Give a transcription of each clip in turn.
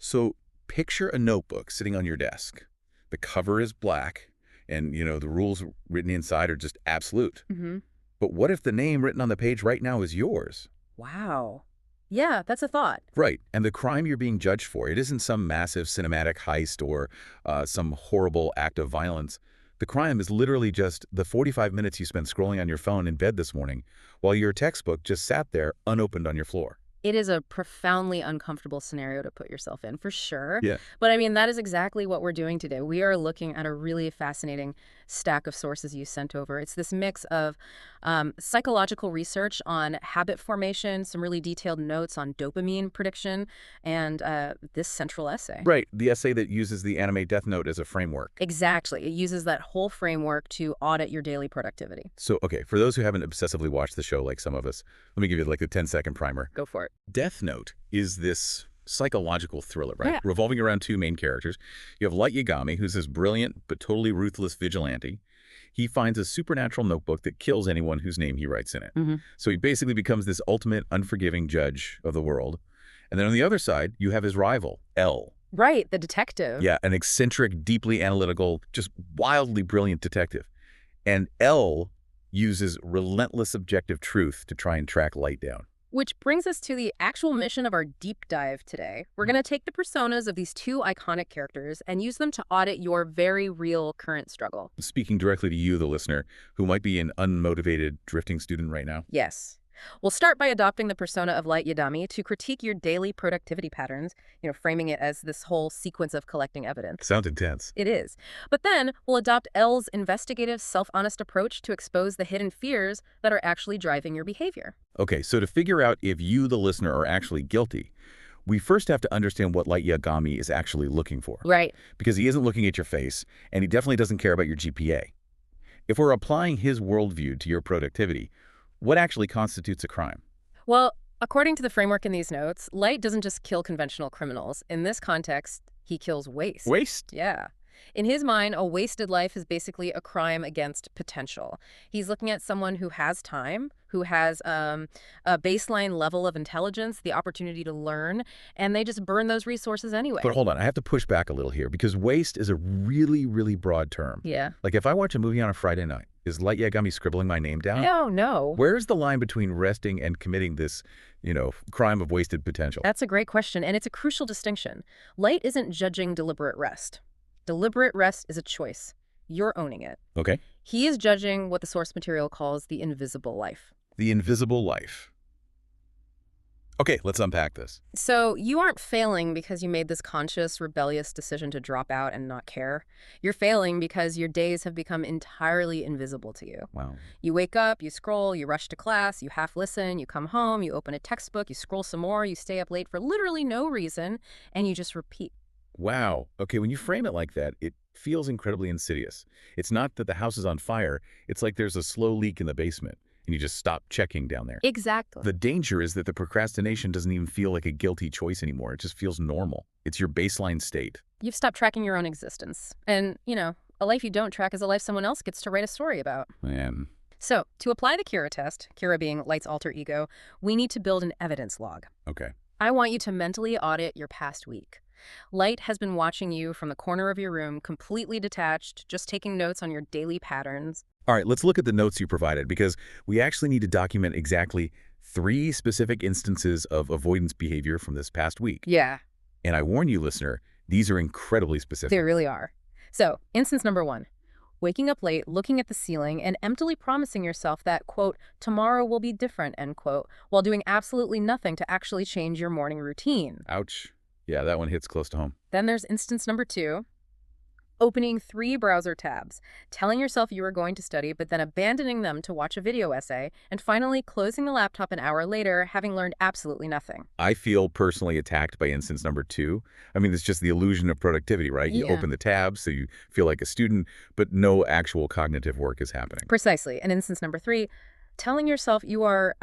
So picture a notebook sitting on your desk. The cover is black, and, the rules written inside are just absolute. Mm-hmm. But what if the name written on the page right now is yours? Wow. Yeah, that's a thought. Right, and the crime you're being judged for, it isn't some massive cinematic heist or some horrible act of violence. The crime is literally just the 45 minutes you spent scrolling on your phone in bed this morning while your textbook just sat there unopened on your floor. It is a profoundly uncomfortable scenario to put yourself in, for sure. Yeah. But I mean, that is exactly what we're doing today. We are looking at a really fascinating stack of sources you sent over. It's this mix of psychological research on habit formation, some really detailed notes on dopamine prediction, and this central essay. Right, the essay that uses the anime Death Note as a framework. Exactly. It uses that whole framework to audit your daily productivity. So, okay, for those who haven't obsessively watched the show like some of us, let me give you like a 10-second primer. Go for it. Death Note is this psychological thriller, right? Yeah. Revolving around two main characters. You have Light Yagami, who's this brilliant but totally ruthless vigilante. He finds a supernatural notebook that kills anyone whose name he writes in it. Mm-hmm. So he basically becomes this ultimate unforgiving judge of the world. And then on the other side, you have his rival, L. Right, the detective. Yeah, an eccentric, deeply analytical, just wildly brilliant detective. And L uses relentless objective truth to try and track Light down. Which brings us to the actual mission of our deep dive today. We're going to take the personas of these two iconic characters and use them to audit your very real current struggle. Speaking directly to you, the listener, who might be an unmotivated drifting student right now. Yes. We'll start by adopting the persona of Light Yagami to critique your daily productivity patterns, framing it as this whole sequence of collecting evidence. Sounds intense. It is. But then we'll adopt L's investigative, self-honest approach to expose the hidden fears that are actually driving your behavior. Okay, so to figure out if you, the listener, are actually guilty, we first have to understand what Light Yagami is actually looking for. Right. Because he isn't looking at your face, and he definitely doesn't care about your GPA. If we're applying his worldview to your productivity, what actually constitutes a crime? Well, according to the framework in these notes, Light doesn't just kill conventional criminals. In this context, he kills waste. Waste? Yeah. In his mind, a wasted life is basically a crime against potential. He's looking at someone who has time, who has a baseline level of intelligence, the opportunity to learn, and they just burn those resources anyway. But hold on, I have to push back a little here, because waste is a really, really broad term. Yeah. Like if I watch a movie on a Friday night, is Light Yagami scribbling my name down? Oh, no. Where's the line between resting and committing this, crime of wasted potential? That's a great question, and it's a crucial distinction. Light isn't judging deliberate rest. Deliberate rest is a choice. You're owning it. Okay. He is judging what the source material calls the invisible life. The invisible life. Okay, let's unpack this. So you aren't failing because you made this conscious, rebellious decision to drop out and not care. You're failing because your days have become entirely invisible to you. Wow. You wake up, you scroll, you rush to class, you half listen, you come home, you open a textbook, you scroll some more, you stay up late for literally no reason, and you just repeat. Wow. Okay, when you frame it like that, it feels incredibly insidious. It's not that the house is on fire. It's like there's a slow leak in the basement, and you just stop checking down there. Exactly. The danger is that the procrastination doesn't even feel like a guilty choice anymore. It just feels normal. It's your baseline state. You've stopped tracking your own existence. And, a life you don't track is a life someone else gets to write a story about. Man. So, to apply the Kira test, Kira being Light's alter ego, we need to build an evidence log. Okay. I want you to mentally audit your past week. Light has been watching you from the corner of your room, completely detached, just taking notes on your daily patterns. All right, let's look at the notes you provided, because we actually need to document exactly 3 specific instances of avoidance behavior from this past week. Yeah. And I warn you, listener, these are incredibly specific. They really are. So, instance number 1. Waking up late, looking at the ceiling, and emptily promising yourself that, quote, tomorrow will be different, end quote, while doing absolutely nothing to actually change your morning routine. Ouch. Yeah, that one hits close to home. Then there's instance number 2. Opening 3 browser tabs, telling yourself you were going to study, but then abandoning them to watch a video essay, and finally closing the laptop an hour later, having learned absolutely nothing. I feel personally attacked by instance number 2. I mean, it's just the illusion of productivity, right? You Yeah. open the tabs, so you feel like a student, but no actual cognitive work is happening. Precisely. And instance number 3, telling yourself you are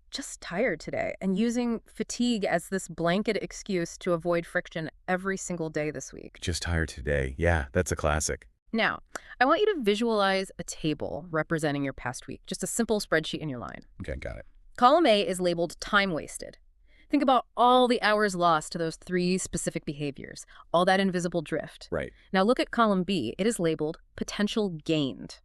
just tired today and using fatigue as this blanket excuse to avoid friction every single day this week. Just tired today. Yeah, that's a classic. Now, I want you to visualize a table representing your past week, just a simple spreadsheet in your line. Okay, got it. Column A is labeled time wasted. Think about all the hours lost to those three specific behaviors, all that invisible drift. Right. Now look at column B. It is labeled potential gained.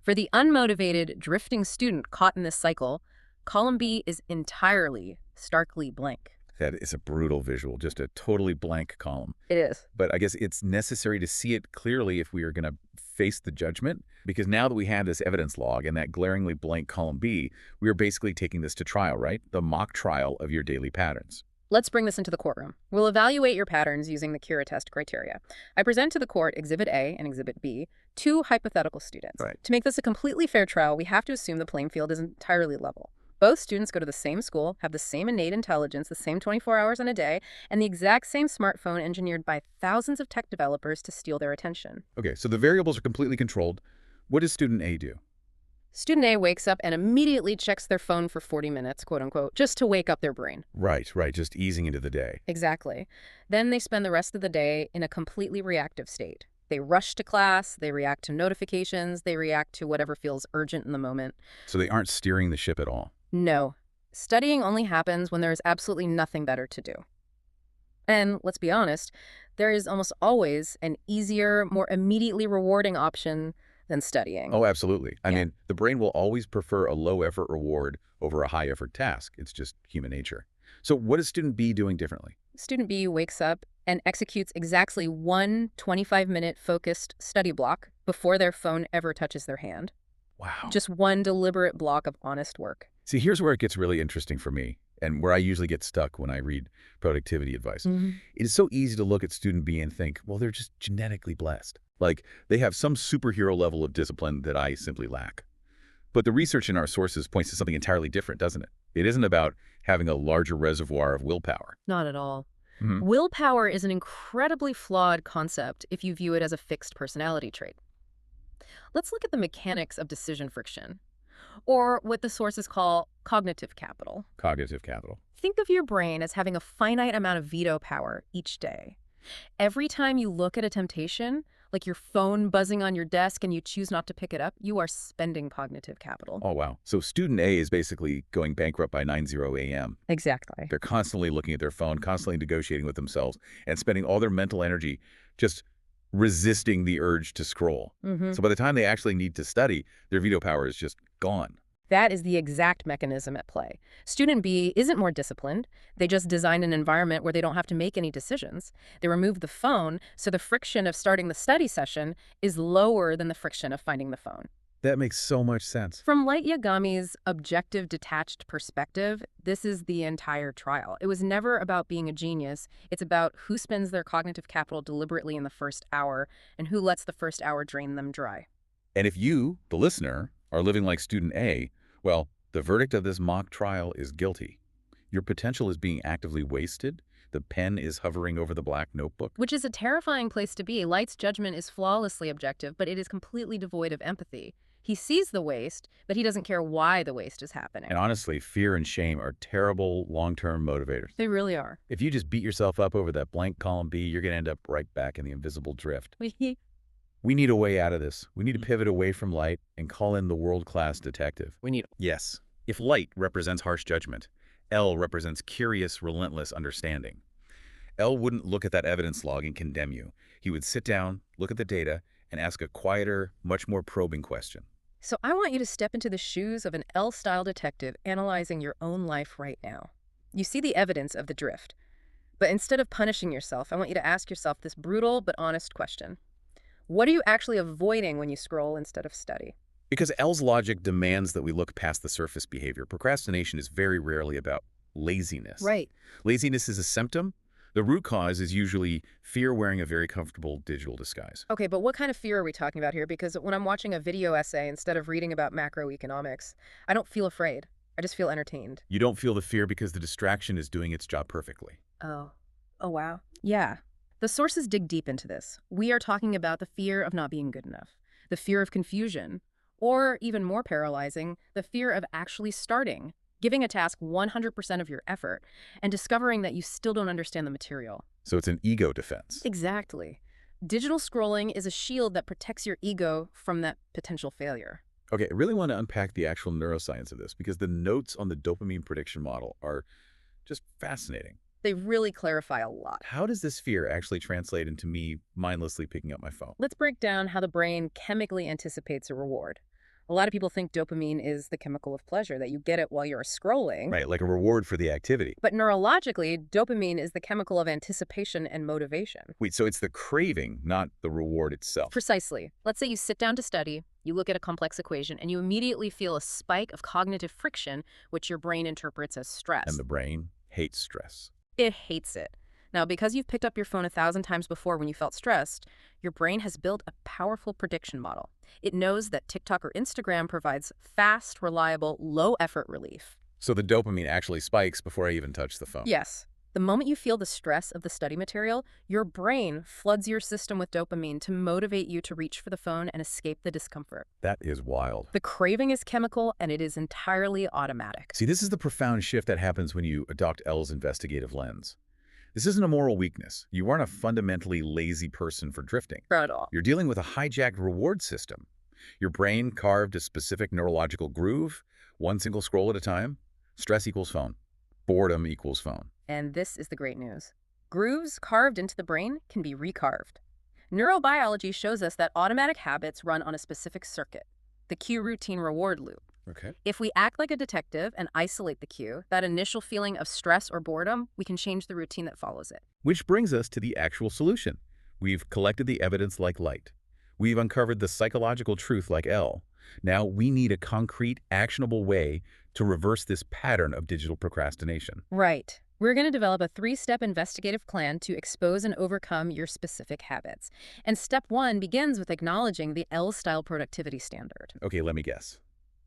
For the unmotivated, drifting student caught in this cycle, column B is entirely, starkly blank. That is a brutal visual, just a totally blank column. It is. But I guess it's necessary to see it clearly if we are going to face the judgment, because now that we have this evidence log and that glaringly blank column B, we are basically taking this to trial, right? The mock trial of your daily patterns. Let's bring this into the courtroom. We'll evaluate your patterns using the Cura test criteria. I present to the court Exhibit A and Exhibit B, two hypothetical students. Right. To make this a completely fair trial, we have to assume the playing field is entirely level. Both students go to the same school, have the same innate intelligence, the same 24 hours in a day, and the exact same smartphone engineered by thousands of tech developers to steal their attention. Okay, so the variables are completely controlled. What does student A do? Student A wakes up and immediately checks their phone for 40 minutes, quote unquote, just to wake up their brain. Right, just easing into the day. Exactly. Then they spend the rest of the day in a completely reactive state. They rush to class, they react to notifications, they react to whatever feels urgent in the moment. So they aren't steering the ship at all. No. Studying only happens when there is absolutely nothing better to do. And let's be honest, there is almost always an easier, more immediately rewarding option than studying. Oh, absolutely. I Yeah. mean, the brain will always prefer a low-effort reward over a high-effort task. It's just human nature. So what is student B doing differently? Student B wakes up and executes exactly one 25-minute focused study block before their phone ever touches their hand. Wow. Just one deliberate block of honest work. See, here's where it gets really interesting for me, and where I usually get stuck when I read productivity advice. It is so easy to look at student B and think, well, they're just genetically blessed. Like, they have some superhero level of discipline that I simply lack. But the research in our sources points to something entirely different, doesn't it? It isn't about having a larger reservoir of willpower. Not at all. Mhm. Willpower is an incredibly flawed concept if you view it as a fixed personality trait. Let's look at the mechanics of decision friction, or what the sources call cognitive capital. Cognitive capital. Think of your brain as having a finite amount of veto power each day. Every time you look at a temptation, like your phone buzzing on your desk and you choose not to pick it up, you are spending cognitive capital. Oh, wow. So student A is basically going bankrupt by 9:00 a.m. Exactly. They're constantly looking at their phone, constantly negotiating with themselves, and spending all their mental energy just resisting the urge to scroll. So by the time they actually need to study, their veto power is just gone. That is the exact mechanism at play. Student B isn't more disciplined. They just designed an environment where they don't have to make any decisions. They removed the phone, so the friction of starting the study session is lower than the friction of finding the phone. That makes so much sense. From Light Yagami's objective detached perspective, this is the entire trial. It was never about being a genius. It's about who spends their cognitive capital deliberately in the first hour and who lets the first hour drain them dry. And if you, the listener, are living like student A, well, the verdict of this mock trial is guilty. Your potential is being actively wasted. The pen is hovering over the black notebook. Which is a terrifying place to be. Light's judgment is flawlessly objective, but it is completely devoid of empathy. He sees the waste, but he doesn't care why the waste is happening. And honestly, fear and shame are terrible long-term motivators. They really are. If you just beat yourself up over that blank column B, you're going to end up right back in the invisible drift. We need a way out of this. We need to pivot away from light and call in the world-class detective. Yes. If light represents harsh judgment, L represents curious, relentless understanding. L wouldn't look at that evidence log and condemn you. He would sit down, look at the data, and ask a quieter, much more probing question. So I want you to step into the shoes of an L-style detective analyzing your own life right now. You see the evidence of the drift. But instead of punishing yourself, I want you to ask yourself this brutal but honest question. What are you actually avoiding when you scroll instead of study? Because L's logic demands that we look past the surface behavior. Procrastination is very rarely about laziness. Right. Laziness is a symptom. The root cause is usually fear wearing a very comfortable digital disguise. Okay, but what kind of fear are we talking about here? Because when I'm watching a video essay instead of reading about macroeconomics, I don't feel afraid. I just feel entertained. You don't feel the fear because the distraction is doing its job perfectly. Oh. Oh, wow. Yeah. The sources dig deep into this. We are talking about the fear of not being good enough, the fear of confusion, or even more paralyzing, the fear of actually starting, giving a task 100% of your effort, and discovering that you still don't understand the material. So it's an ego defense. Exactly. Digital scrolling is a shield that protects your ego from that potential failure. Okay, I really want to unpack the actual neuroscience of this because the notes on the dopamine prediction model are Just fascinating. They really clarify a lot. How does this fear actually translate into me mindlessly picking up my phone? Let's break down how the brain chemically anticipates a reward. A lot of people think dopamine is the chemical of pleasure, that you get it while you're scrolling. Right, like a reward for the activity. But neurologically, dopamine is the chemical of anticipation and motivation. Wait, so it's the craving, not the reward itself. Precisely. Let's say you sit down to study, you look at a complex equation, and you immediately feel a spike of cognitive friction, which your brain interprets as stress. And the brain hates stress. It hates it. Now, because you've picked up your phone 1,000 times before when you felt stressed, your brain has built a powerful prediction model. It knows that TikTok or Instagram provides fast, reliable, low-effort relief. So the dopamine actually spikes before I even touch the phone. Yes. The moment you feel the stress of the study material, your brain floods your system with dopamine to motivate you to reach for the phone and escape the discomfort. That is wild. The craving is chemical, and it is entirely automatic. See, this is the profound shift that happens when you adopt L's investigative lens. This isn't a moral weakness. You aren't a fundamentally lazy person for drifting. Not at all. You're dealing with a hijacked reward system. Your brain carved a specific neurological groove, one single scroll at a time. Stress equals phone. Boredom equals phone. And this is the great news. Grooves carved into the brain can be recarved. Neurobiology shows us that automatic habits run on a specific circuit, the cue routine reward loop. Okay. If we act like a detective and isolate the cue, that initial feeling of stress or boredom, we can change the routine that follows it. Which brings us to the actual solution. We've collected the evidence like light. We've uncovered the psychological truth like L. Now we need a concrete, actionable way to reverse this pattern of digital procrastination. Right. We're going to develop a 3-step investigative plan to expose and overcome your specific habits. And step 1 begins with acknowledging the L-style productivity standard. Okay, let me guess.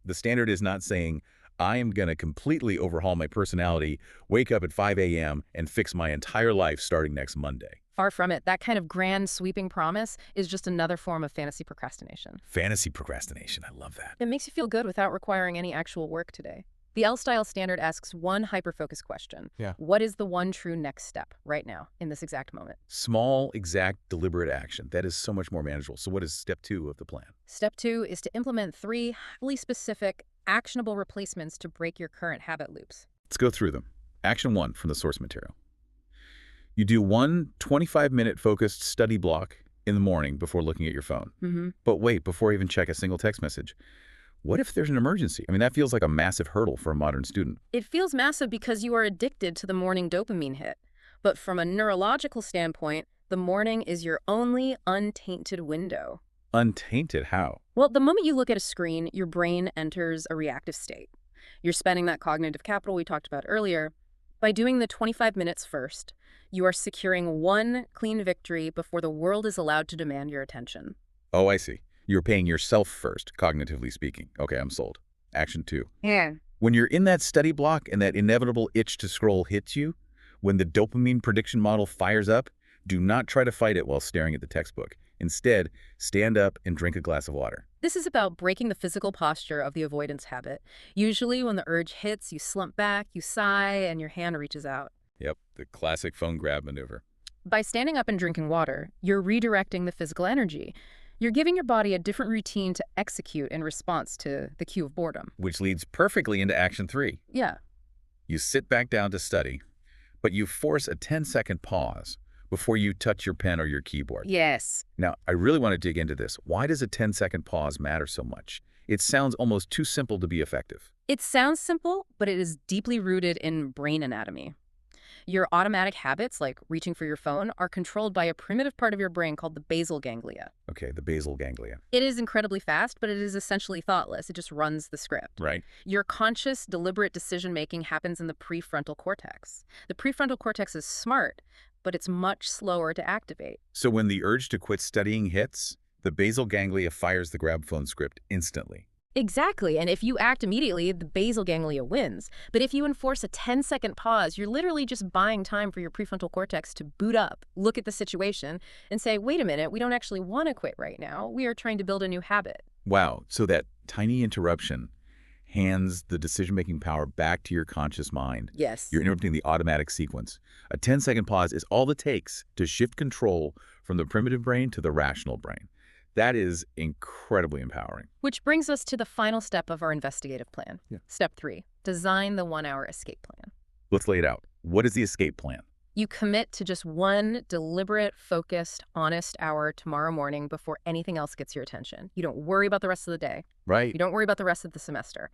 The standard is not saying, I am going to completely overhaul my personality, wake up at 5 a.m., and fix my entire life starting next Monday. Far from it. That kind of grand, sweeping promise is just another form of fantasy procrastination. Fantasy procrastination, I love that. It makes you feel good without requiring any actual work today. The L-style standard asks one hyper-focused question. Yeah. What is the one true next step right now, in this exact moment? Small, exact, deliberate action. That is so much more manageable. So what is step 2 of the plan? Step 2 is to implement 3 highly specific, actionable replacements to break your current habit loops. Let's go through them. Action 1 from the source material. You do one 25-minute focused study block in the morning before looking at your phone. But wait, before you even check a single text message. What if there's an emergency? I mean, that feels like a massive hurdle for a modern student. It feels massive because you are addicted to the morning dopamine hit. But from a neurological standpoint, the morning is your only untainted window. Untainted? How? Well, the moment you look at a screen, your brain enters a reactive state. You're spending that cognitive capital we talked about earlier. By doing the 25 minutes first, you are securing one clean victory before the world is allowed to demand your attention. Oh, I see. You're paying yourself first, cognitively speaking. Okay, I'm sold. Action 2. Yeah. When you're in that study block and that inevitable itch to scroll hits you, when the dopamine prediction model fires up, do not try to fight it while staring at the textbook. Instead, stand up and drink a glass of water. This is about breaking the physical posture of the avoidance habit. Usually when the urge hits, you slump back, you sigh, and your hand reaches out. Yep, the classic phone grab maneuver. By standing up and drinking water, you're redirecting the physical energy. You're giving your body a different routine to execute in response to the cue of boredom. Which leads perfectly into action 3. Yeah. You sit back down to study, but you force a 10-second pause before you touch your pen or your keyboard. Yes. Now, I really want to dig into this. Why does a 10-second pause matter so much? It sounds almost too simple to be effective. It sounds simple, but it is deeply rooted in brain anatomy. Your automatic habits, like reaching for your phone, are controlled by a primitive part of your brain called the basal ganglia. Okay, the basal ganglia. It is incredibly fast, but it is essentially thoughtless. It just runs the script. Right. Your conscious, deliberate decision-making happens in the prefrontal cortex. The prefrontal cortex is smart, but it's much slower to activate. So when the urge to quit studying hits, the basal ganglia fires the grab phone script instantly. Exactly, and if you act immediately, the basal ganglia wins. But if you enforce a 10-second pause, you're literally just buying time for your prefrontal cortex to boot up, look at the situation, and say, wait a minute, we don't actually want to quit right now. We are trying to build a new habit. Wow, so that tiny interruption hands the decision-making power back to your conscious mind. Yes. You're interrupting the automatic sequence. A 10-second pause is all it takes to shift control from the primitive brain to the rational brain. That is incredibly empowering. Which brings us to the final step of our investigative plan. Yeah. Step 3, design the 1-hour escape plan. Let's lay it out. What is the escape plan? You commit to just one deliberate, focused, honest hour tomorrow morning before anything else gets your attention. You don't worry about the rest of the day. Right? You don't worry about the rest of the semester.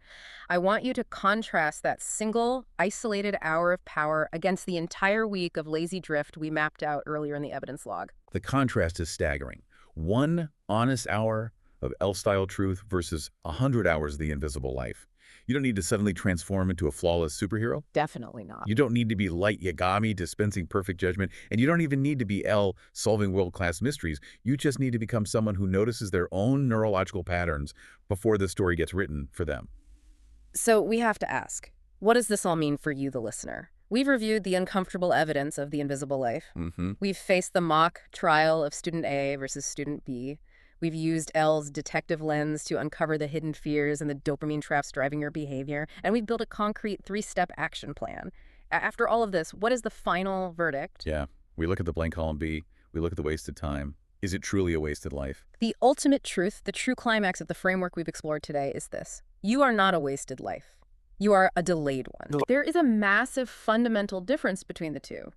I want you to contrast that single, isolated hour of power against the entire week of lazy drift we mapped out earlier in the evidence log. The contrast is staggering. One honest hour of elf-style truth versus 100 hours of the invisible life. You don't need to suddenly transform into a flawless superhero. Definitely not. You don't need to be light Yagami dispensing perfect judgment, and you don't even need to be L solving world-class mysteries. You just need to become someone who notices their own neurological patterns before the story gets written for them. So we have to ask, what does this all mean for you, the listener? We've reviewed the uncomfortable evidence of the invisible life. We've faced the mock trial of student A versus student B. We've used L's detective lens to uncover the hidden fears and the dopamine traps driving your behavior. And we've built a concrete 3-step action plan. After all of this, what is the final verdict? Yeah, we look at the blank column B, we look at the wasted time. Is it truly a wasted life? The ultimate truth, the true climax of the framework we've explored today is this. You are not a wasted life. You are a delayed one. There is a massive fundamental difference between the two.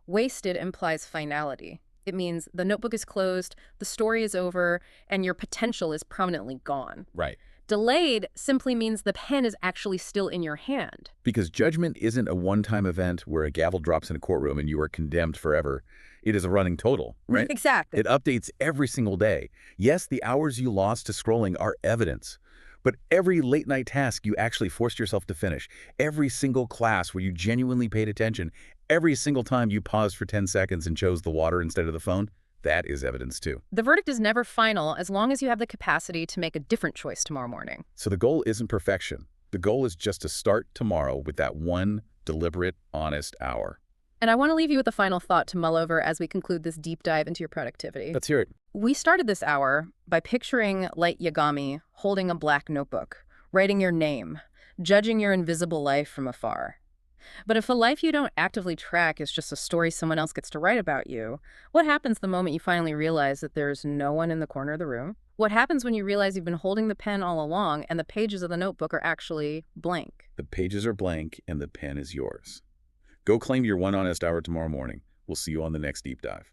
Wasted implies finality. It means the notebook is closed, the story is over, and your potential is permanently gone. Right. Delayed simply means the pen is actually still in your hand. Because judgment isn't a one-time event where a gavel drops in a courtroom and you are condemned forever. It is a running total, right? Exactly. It updates every single day. Yes, the hours you lost to scrolling are evidence. But every late-night task you actually forced yourself to finish, every single class where you genuinely paid attention, every single time you paused for 10 seconds and chose the water instead of the phone, that is evidence too. The verdict is never final as long as you have the capacity to make a different choice tomorrow morning. So the goal isn't perfection. The goal is just to start tomorrow with that one deliberate, honest hour. And I want to leave you with a final thought to mull over as we conclude this deep dive into your productivity. Let's hear it. We started this hour by picturing light Yagami holding a black notebook, writing your name, judging your invisible life from afar. But if a life you don't actively track is just a story someone else gets to write about you, what happens the moment you finally realize that there's no one in the corner of the room? What happens when you realize you've been holding the pen all along and the pages of the notebook are actually blank? The pages are blank and the pen is yours. Go claim your one honest hour tomorrow morning. We'll see you on the next deep dive.